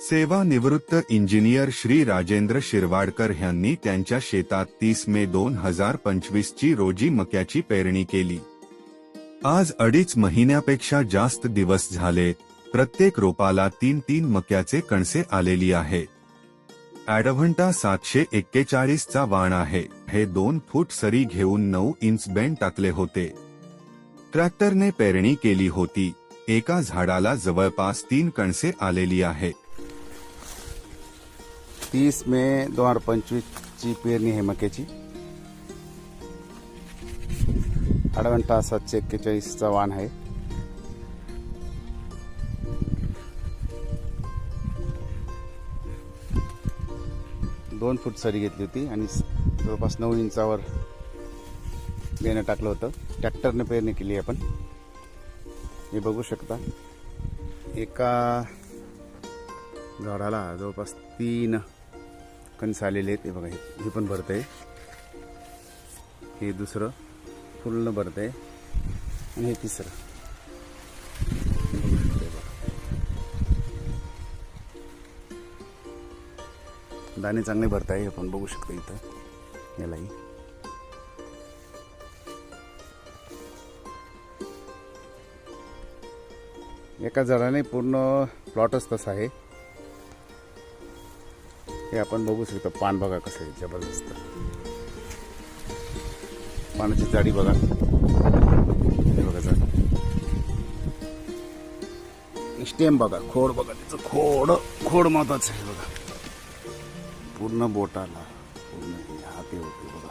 सेवानिवृत्त इंजिनियर श्री राजेंद्र शिरवाडकर यांनी त्यांच्या शेतात 30 मे 2025 ची रोजी मक्याची पेरणी केली। आज 2.5 महिन्यापेक्षा जास्त दिवस झाले, प्रत्येक रोपाला 3 मक्याचे कणसे आलेली आहे। ॲडव्हंटा 741 चा वाण आहे। हे 2 फूट सरी घेऊन 9 इंच बेंड टाकले होते। ट्रॅक्टरने पेरणी केली होती। एका झाडाला जवळपास 3 कणसे आलेली आहे। 30 मे 2025 ची पेरणी आहे मक्याची। ॲडव्हंटा 741 चा वाण आहे। दोन फूट सरी घेतली होती आणि जवळपास 9 इंचावर बेणं टाकलं होतं। ट्रॅक्टरने पेरणी केली आपण। हे बघू शकता, एका झाडाला जवळपास 3 कणस आलेले आहेत। हे बघा, हे पण भरत आहे, हे दुसरं पूर्ण भरत आहे आणि हे तिसरं। दाणे चांगले भरत आहे, आपण बघू शकता इथं यालाही। एका झाडाने पूर्ण प्लॉटच तसा आहे। हे आपण बघू शकतो। पान बघा कसं आहे, जबरदस्त पानाची जाडी बघा। हे बघा झाड, स्टेम बघा, खोड बघा, त्याचं खोड महत्वाचं आहे बघा। पूर्ण बोटाला पूर्ण हाती होते बघा,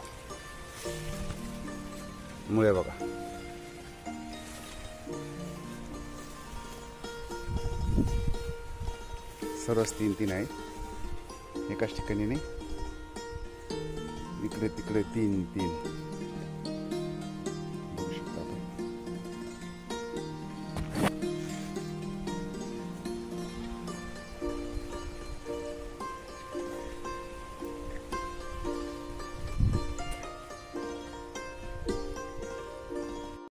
मुळे बघा। सर्वच 3 आहे, एकाच ठिकाणी नाही, इकडे तिकडे 3